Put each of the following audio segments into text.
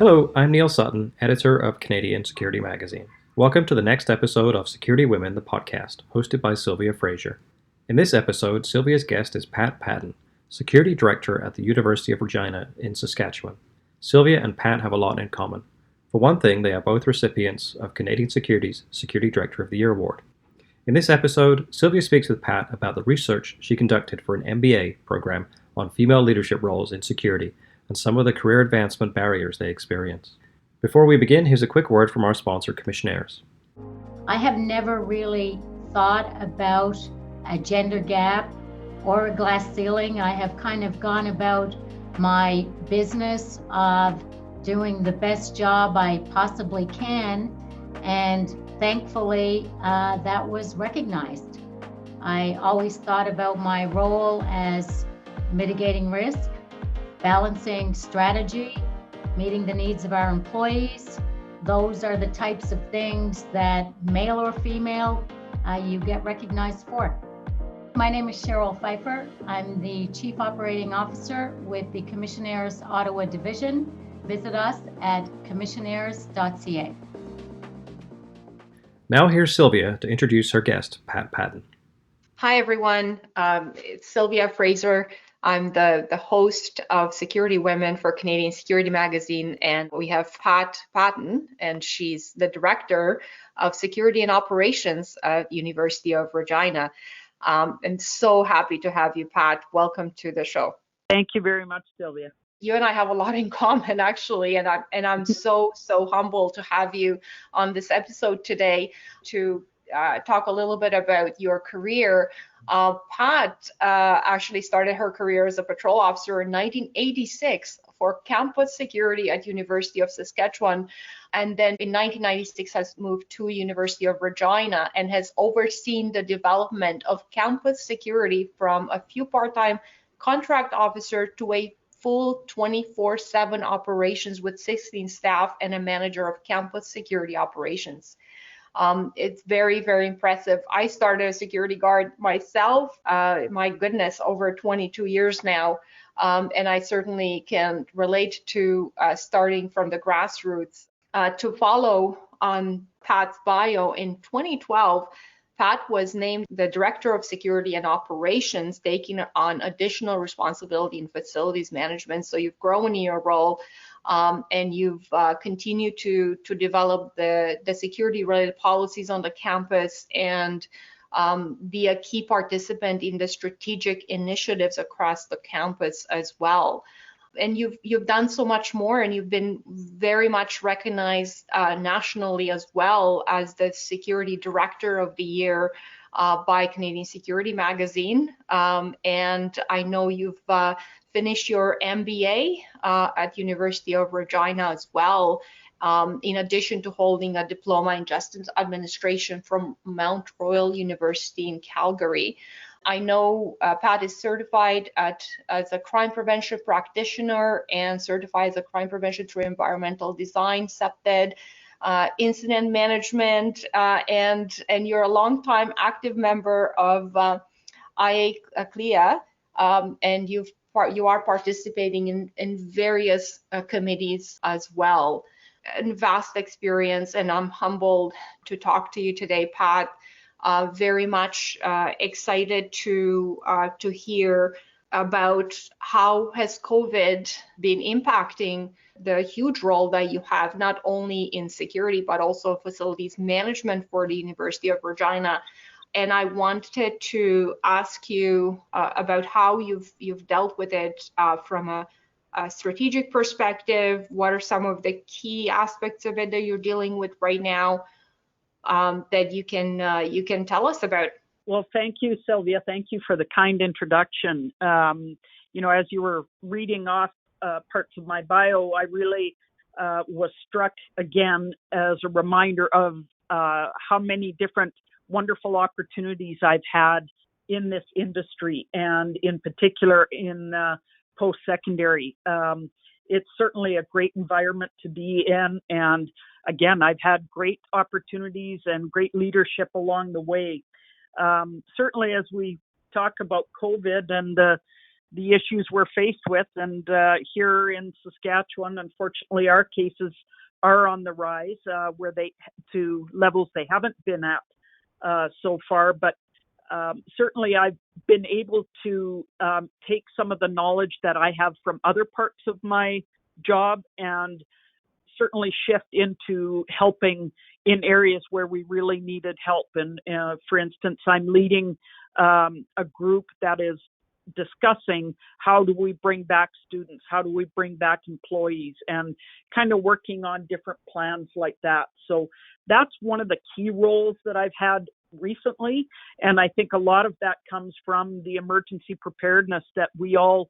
Hello, I'm Neil Sutton, editor of Canadian Security Magazine. Welcome to the next episode of Security Women, the podcast, hosted by Silvia Fraser. In this episode, Silvia's guest is Patton, Security Director at the University of Regina in Saskatchewan. Silvia and Pat have a lot in common. For one thing, they are both recipients of Canadian Security's Security Director of the Year award. In this episode, Silvia speaks with Pat about the research she conducted for an MBA program on female leadership roles in security and some of the career advancement barriers they experience. Before we begin, here's a quick word from our sponsor, Commissionaires. I have never really thought about a gender gap or a glass ceiling. I have kind of gone about my business of doing the best job I possibly can, and thankfully that was recognized. I always thought about my role as mitigating risk, balancing strategy, meeting the needs of our employees. Those are the types of things that, male or female, you get recognized for. My name is Cheryl Pfeiffer. I'm the Chief Operating Officer with the Commissionaires Ottawa Division. Visit us at commissionaires.ca. Now here's Silvia to introduce her guest, Patton. Hi, everyone. It's Silvia Fraser. I'm the host of Security Women for Canadian Security Magazine, and we have Patton, and she's the Director of Security and Operations at University of Regina. I'm so happy to have you, Pat. Welcome to the show. Thank you very much, Silvia. You and I have a lot in common, actually, and I'm so humbled to have you on this episode today to talk a little bit about your career. Pat actually started her career as a patrol officer in 1986 for campus security at University of Saskatchewan, and then in 1996 has moved to University of Regina and has overseen the development of campus security from a few part-time contract officer to a full 24/7 operations with 16 staff and a manager of campus security operations. It's very, very impressive. I started as a security guard myself, my goodness, over 22 years now. And I certainly can relate to starting from the grassroots. To follow on Pat's bio, in 2012, Pat was named the Director of Security and Operations, taking on additional responsibility in facilities management. So you've grown in your role. And you've continued to develop the security-related policies on the campus and be a key participant in the strategic initiatives across the campus as well. And you've done so much more, and you've been very much recognized nationally as well as the Security Director of the Year by Canadian Security Magazine. And I know you've finished your MBA at University of Regina as well, in addition to holding a diploma in justice administration from Mount Royal University in Calgary. I know Pat is certified as a crime prevention practitioner and certified as a crime prevention through environmental design, CEPTED, incident management, and you're a longtime active member of IACLEA, and you are participating in various committees as well, and vast experience. And I'm humbled to talk to you today, Pat. Very much excited to hear about how has COVID been impacting the huge role that you have, not only in security, but also facilities management for the University of Regina. And I wanted to ask you about how you've dealt with it from a strategic perspective. What are some of the key aspects of it that you're dealing with right now that you can tell us about? Well, thank you, Silvia. Thank you for the kind introduction. As you were reading off parts of my bio, I really was struck again as a reminder of how many different wonderful opportunities I've had in this industry, and in particular in post-secondary. It's certainly a great environment to be in, and again, I've had great opportunities and great leadership along the way. Certainly, as we talk about COVID and the the issues we're faced with. And here in Saskatchewan, unfortunately, our cases are on the rise, where to levels they haven't been at so far. But certainly I've been able to take some of the knowledge that I have from other parts of my job and certainly shift into helping in areas where we really needed help. And for instance, I'm leading a group that is discussing how do we bring back students, how do we bring back employees, and kind of working on different plans like that. So that's one of the key roles that I've had recently. And I think a lot of that comes from the emergency preparedness that we all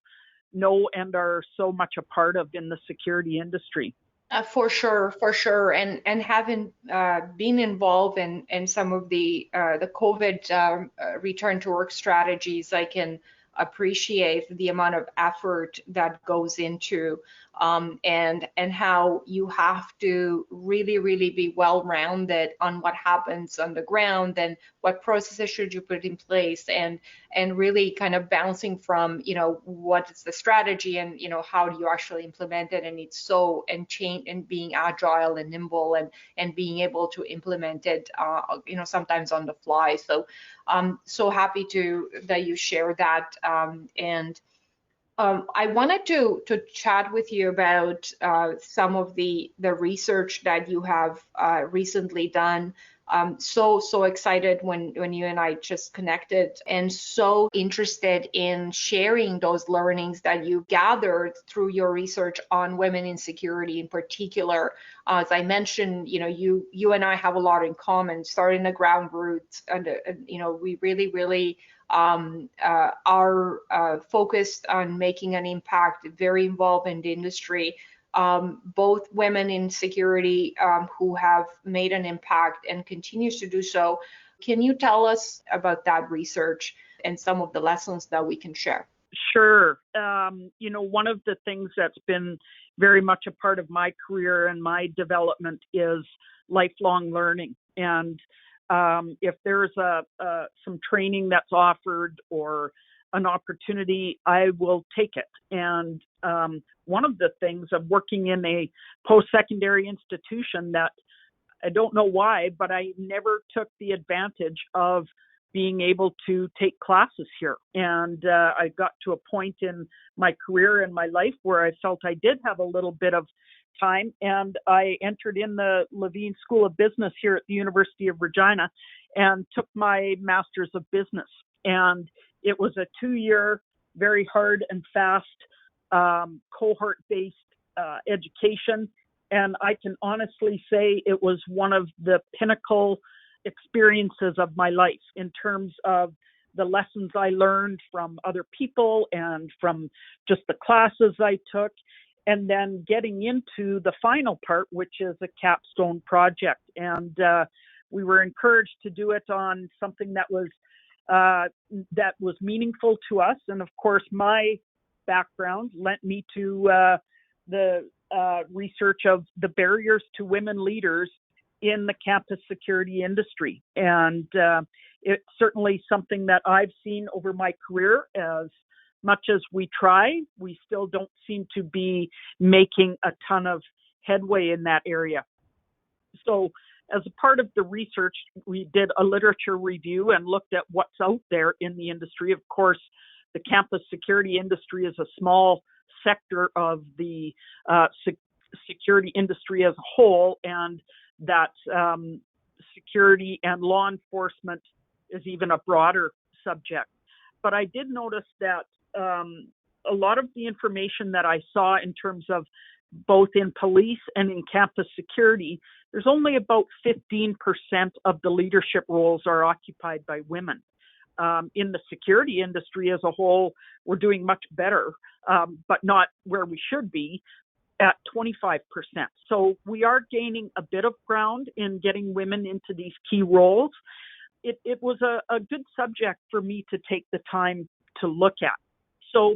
know and are so much a part of in the security industry. For sure. And having been involved in some of the COVID return to work strategies, I can appreciate the amount of effort that goes into and how you have to really be well-rounded on what happens on the ground and what processes should you put in place, and really kind of bouncing from, what is the strategy and, how do you actually implement it, and it's so, and change, and being agile and nimble and being able to implement it, sometimes on the fly. So I'm so happy that you share that. I wanted to chat with you about some of the research that you have recently done. So excited when you and I just connected, and so interested in sharing those learnings that you gathered through your research on women in security in particular. As I mentioned, you and I have a lot in common, starting the ground roots, and we really are focused on making an impact, very involved in the industry. Both women in security who have made an impact and continues to do so. Can you tell us about that research and some of the lessons that we can share? Sure. One of the things that's been very much a part of my career and my development is lifelong learning. And if there's some training that's offered or an opportunity, I will take it. And one of the things of working in a post-secondary institution that I don't know why, but I never took the advantage of being able to take classes here. And I got to a point in my career and my life where I felt I did have a little bit of time, and I entered in the Levine School of Business here at the University of Regina and took my Master's of Business. And it was a 2-year, very hard and fast cohort-based education. And I can honestly say it was one of the pinnacle experiences of my life in terms of the lessons I learned from other people and from just the classes I took, and then getting into the final part, which is a capstone project. And we were encouraged to do it on something that was meaningful to us. And of course, my background lent me to the research of the barriers to women leaders in the campus security industry. And it's certainly something that I've seen over my career. As much as we try, we still don't seem to be making a ton of headway in that area. So as a part of the research, we did a literature review and looked at what's out there in the industry. Of course, the campus security industry is a small sector of the security industry as a whole, and that security and law enforcement is even a broader subject. But I did notice that a lot of the information that I saw in terms of both in police and in campus security, there's only about 15% of the leadership roles are occupied by women. In the security industry as a whole, we're doing much better, but not where we should be, at 25%. So we are gaining a bit of ground in getting women into these key roles. It was a good subject for me to take the time to look at. So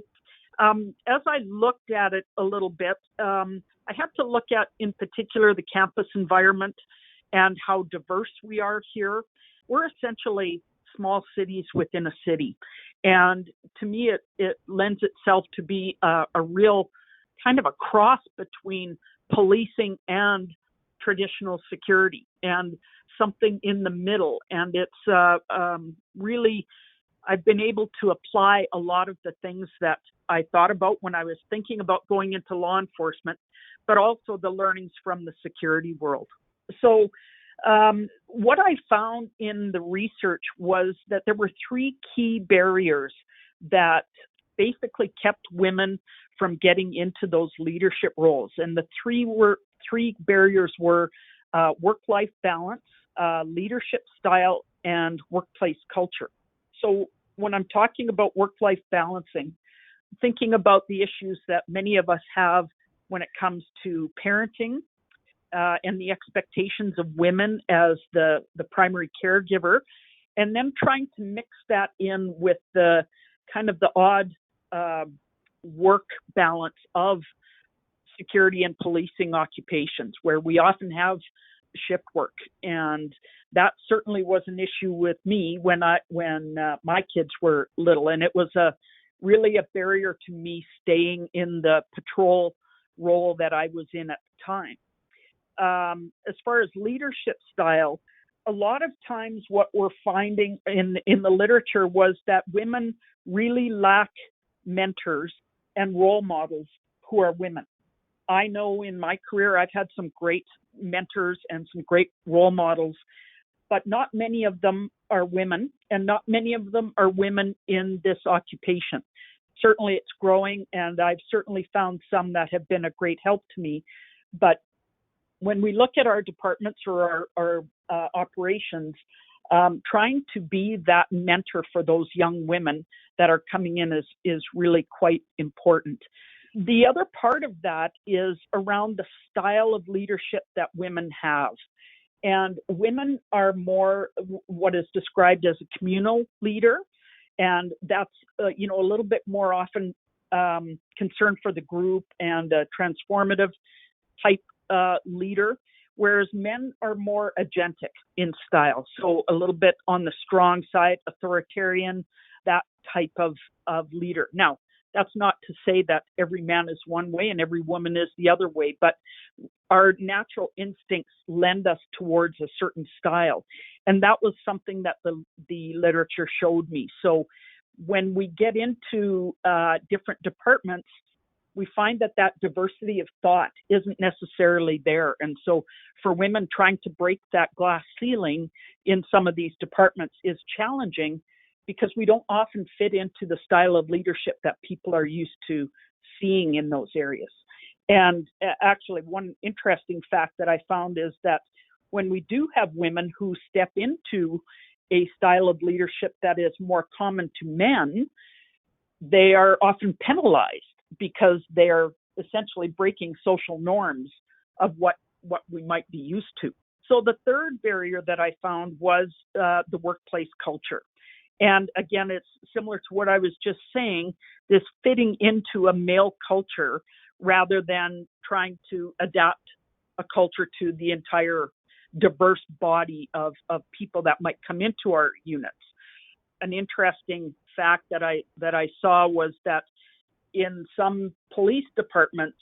as I looked at it a little bit, I had to look at, in particular, the campus environment and how diverse we are here. We're essentially small cities within a city. And to me, it lends itself to be a real kind of a cross between policing and traditional security, and something in the middle. And it's really, I've been able to apply a lot of the things that I thought about when I was thinking about going into law enforcement, but also the learnings from the security world. So what I found in the research was that there were three key barriers that basically kept women from getting into those leadership roles. And the three barriers were work-life balance, leadership style, and workplace culture. So when I'm talking about work-life balancing, thinking about the issues that many of us have when it comes to parenting and the expectations of women as the primary caregiver, and then trying to mix that in with the kind of the odd work balance of security and policing occupations, where we often have shift work. And that certainly was an issue with me when my kids were little, and it was really a barrier to me staying in the patrol role that I was in at the time. As far as leadership style, a lot of times what we're finding in the literature was that women really lack mentors and role models who are women. I know in my career I've had some great mentors and some great role models, but not many of them are women, and not many of them are women in this occupation. Certainly it's growing, and I've certainly found some that have been a great help to me. But when we look at our departments or our operations, trying to be that mentor for those young women that are coming in is really quite important. The other part of that is around the style of leadership that women have. And women are more what is described as a communal leader. And that's, a little bit more often concerned for the group and a transformative type leader, whereas men are more agentic in style. So a little bit on the strong side, authoritarian, that type of leader. Now, that's not to say that every man is one way and every woman is the other way, but our natural instincts lend us towards a certain style. And that was something that the literature showed me. So when we get into different departments, we find that diversity of thought isn't necessarily there. And so for women, trying to break that glass ceiling in some of these departments is challenging, because we don't often fit into the style of leadership that people are used to seeing in those areas. And actually, one interesting fact that I found is that when we do have women who step into a style of leadership that is more common to men, they are often penalized because they're essentially breaking social norms of what we might be used to. So the third barrier that I found was the workplace culture. And again, it's similar to what I was just saying, this fitting into a male culture rather than trying to adapt a culture to the entire diverse body of people that might come into our units. An interesting fact that I saw was that in some police departments,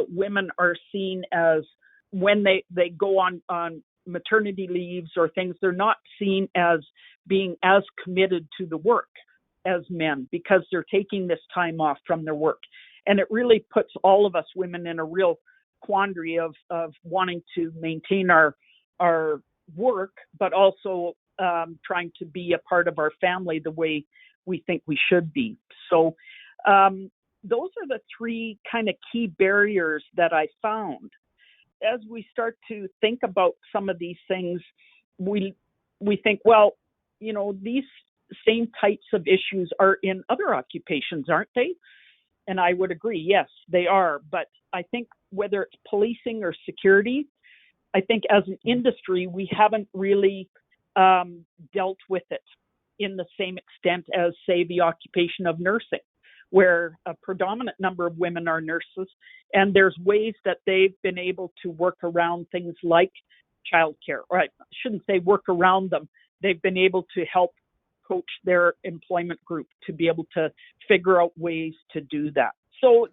women are seen as, when they go on maternity leaves or things, they're not seen as being as committed to the work as men, because they're taking this time off from their work. And it really puts all of us women in a real quandary of wanting to maintain our work, but also trying to be a part of our family the way we think we should be. So those are the three kind of key barriers that I found. As we start to think about some of these things, we think, well, these same types of issues are in other occupations, aren't they? And I would agree, yes, they are. But I think whether it's policing or security, I think as an industry, we haven't really dealt with it in the same extent as, say, the occupation of nursing, where a predominant number of women are nurses, and there's ways that they've been able to work around things like childcare, or I shouldn't say work around them. They've been able to help approach their employment group to be able to figure out ways to do that. So,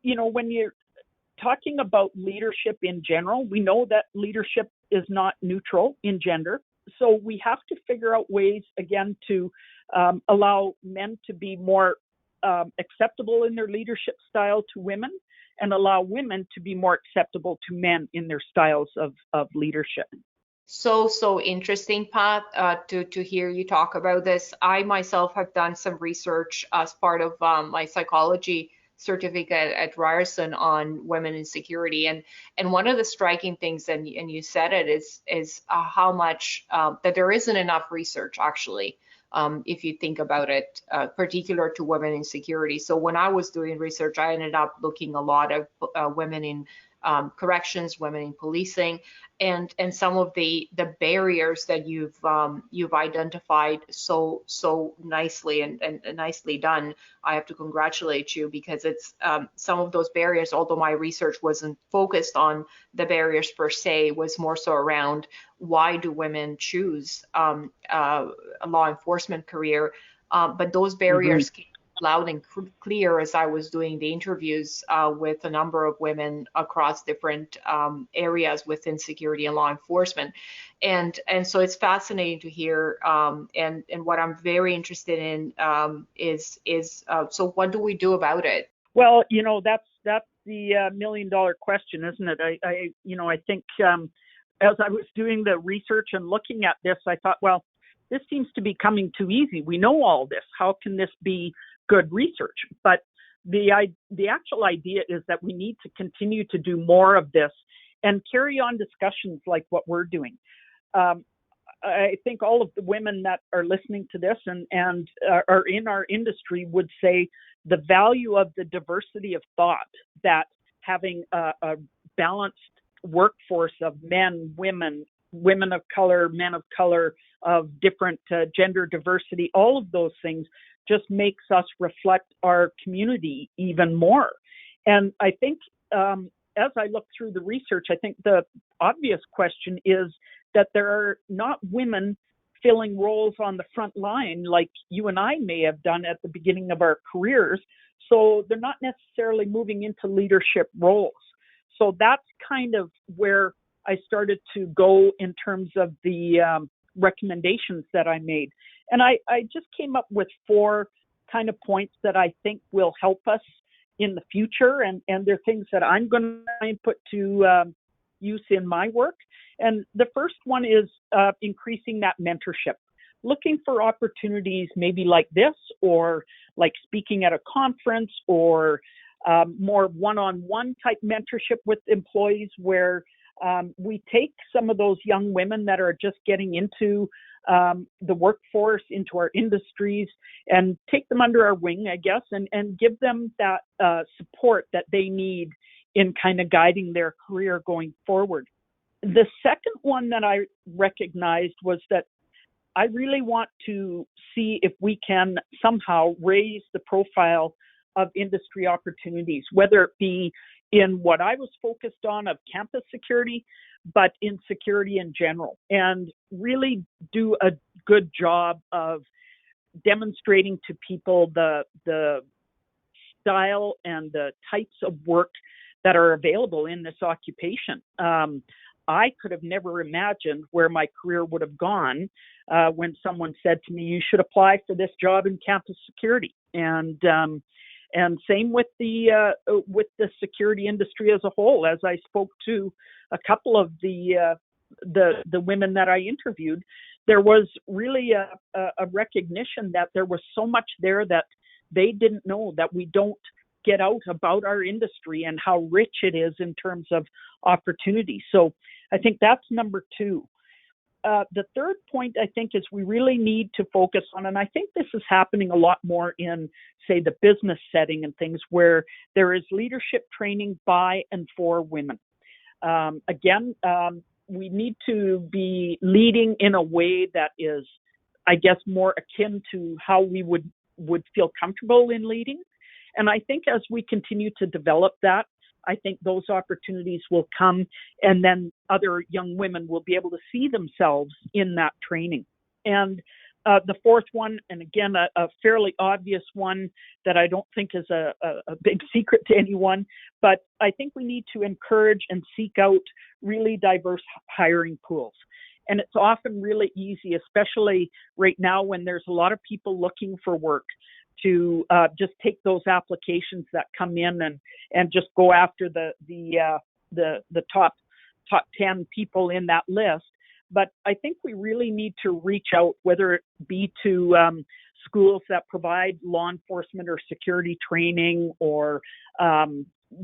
when you're talking about leadership in general, we know that leadership is not neutral in gender. So we have to figure out ways, again, to allow men to be more acceptable in their leadership style to women, and allow women to be more acceptable to men in their styles of leadership. So interesting, Pat, to hear you talk about this. I myself have done some research as part of my psychology certificate at Ryerson on women in security, and one of the striking things, and you said it, is how much that there isn't enough research actually. If you think about it, particular to women in security. So when I was doing research, I ended up looking a lot of women in corrections, women in policing, and some of the barriers that you've identified so nicely and nicely done. I have to congratulate you, because it's some of those barriers, although my research wasn't focused on the barriers per se, was more so around why do women choose a law enforcement career, but those barriers came loud and clear as I was doing the interviews with a number of women across different areas within security and law enforcement. And so it's fascinating to hear. And what I'm very interested in is so what do we do about it? Well, that's the $1 million question, isn't it? I think as I was doing the research and looking at this, I thought, well, this seems to be coming too easy. We know all this. How can this be good research? But the actual idea is that we need to continue to do more of this and carry on discussions like what we're doing. I think all of the women that are listening to this and are in our industry would say the value of the diversity of thought, that having a balanced workforce of men, women of color, men of color, of different gender diversity, all of those things just makes us reflect our community even more. And I think as I look through the research, I think the obvious question is that there are not women filling roles on the front line like you and I may have done at the beginning of our careers. So they're not necessarily moving into leadership roles. So that's kind of where I started to go in terms of the recommendations that I made. And I just came up with 4 kind of points that I think will help us in the future. And they're things that I'm going to try and put to use in my work. And the first one is increasing that mentorship, looking for opportunities maybe like this, or like speaking at a conference, or more one-on-one type mentorship with employees, where we take some of those young women that are just getting into the workforce, into our industries, and take them under our wing, I guess, and give them that support that they need in kind of guiding their career going forward. The second one that I recognized was that I really want to see if we can somehow raise the profile of industry opportunities, whether it be in what I was focused on of campus security, but in security in general, and really do a good job of demonstrating to people the style and the types of work that are available in this occupation. I could have never imagined where my career would have gone when someone said to me, you should apply for this job in campus security. And same with the security industry as a whole. As I spoke to a couple of the women that I interviewed, there was really a recognition that there was so much there that they didn't know, that we don't get out about our industry and how rich it is in terms of opportunity. So I think that's number 2. The third point, I think, is we really need to focus on, and I think this is happening a lot more in, say, the business setting and things where there is leadership training by and for women. We need to be leading in a way that is, I guess, more akin to how we would feel comfortable in leading. And I think as we continue to develop that, I think those opportunities will come, and then other young women will be able to see themselves in that training. And The fourth one, and again, a fairly obvious one that I don't think is a big secret to anyone, but I think we need to encourage and seek out really diverse hiring pools. And it's often really easy, especially right now when there's a lot of people looking for work, to just take those applications that come in and just go after the top 10 people in that list. But I think we really need to reach out, whether it be to schools that provide law enforcement or security training, or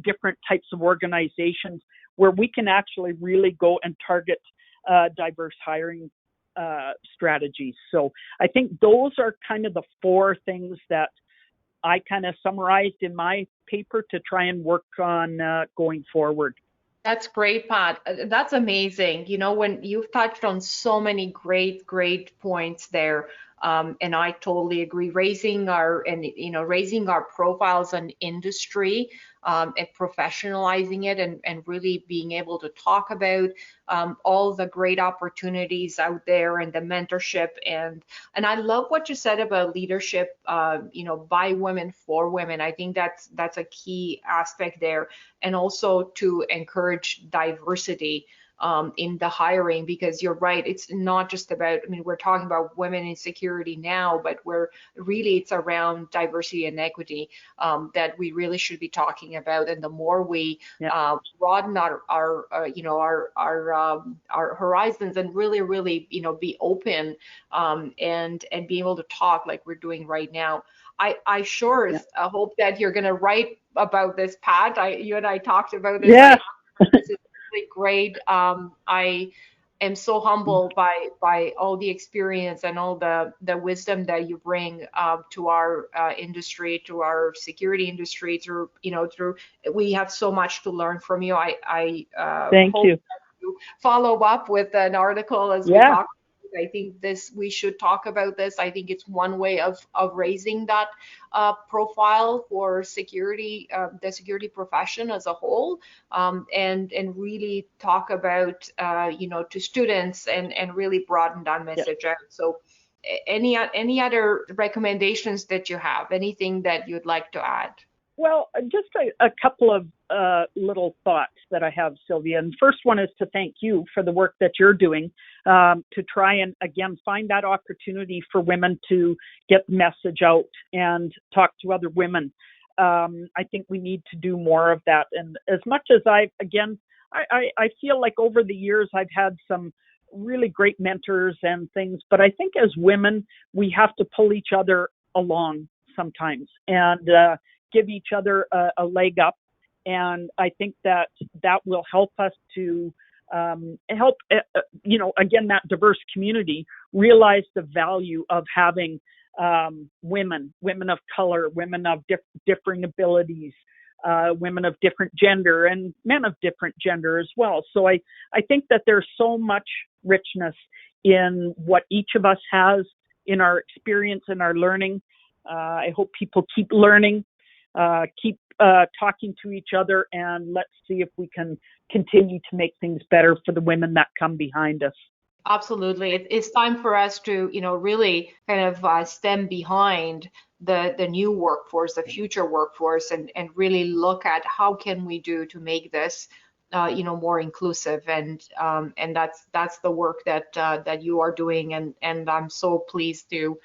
different types of organizations where we can actually really go and target diverse hiring strategies. So I think those are kind of the four things that I kind of summarized in my paper to try and work on going forward. That's great, Pat. That's amazing. When you've touched on so many great points there, and I totally agree. Raising our profiles in industry, and professionalizing it, and really being able to talk about all the great opportunities out there, and the mentorship, and I love what you said about leadership, by women for women. I think that's a key aspect there, and also to encourage diversity in the hiring, because you're right, it's not just about, we're talking about women in security now, but it's around diversity and equity that we really should be talking about. And the more we broaden our horizons, and really be open, and be able to talk like we're doing right now. I sure hope that you're going to write about this, Pat. You and I talked about this. Yeah. This is really great. I am so humbled by all the experience and all the wisdom that you bring to our industry, to our security industry. We have so much to learn from you. I thank hope you. That you follow up with an article as we talk. I think we should talk about this. I think it's one way of raising that profile for security, the security profession as a whole, and really talk about, to students, and really broaden that message out. So any other recommendations that you have, anything that you'd like to add? Well, just a couple of little thoughts that I have, Silvia. And the first one is to thank you for the work that you're doing to try and, again, find that opportunity for women to get the message out and talk to other women. I think we need to do more of that. And as much as I feel like over the years I've had some really great mentors and things, but I think as women, we have to pull each other along sometimes and give each other a leg up. And I think that will help us to help, again, that diverse community realize the value of having women of color, women of differing abilities, women of different gender, and men of different gender as well. So I think that there's so much richness in what each of us has in our experience and our learning. I hope people keep learning, keep talking to each other, and let's see if we can continue to make things better for the women that come behind us. Absolutely. It's time for us to, really kind of stem behind the new workforce, the future workforce, and really look at how can we do to make this, more inclusive. And that's the work that you are doing. And I'm so pleased to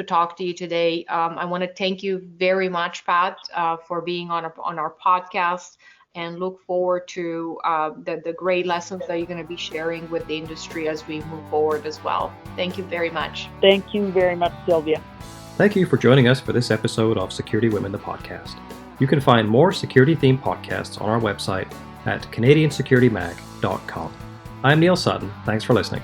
talk to you today. I want to thank you very much, Pat, for being on our podcast, and look forward to the great lessons that you're going to be sharing with the industry as we move forward as well. Thank you very much. Thank you very much, Silvia. Thank you for joining us for this episode of Security Women, the podcast. You can find more security-themed podcasts on our website at canadiansecuritymag.com. I'm Neil Sutton. Thanks for listening.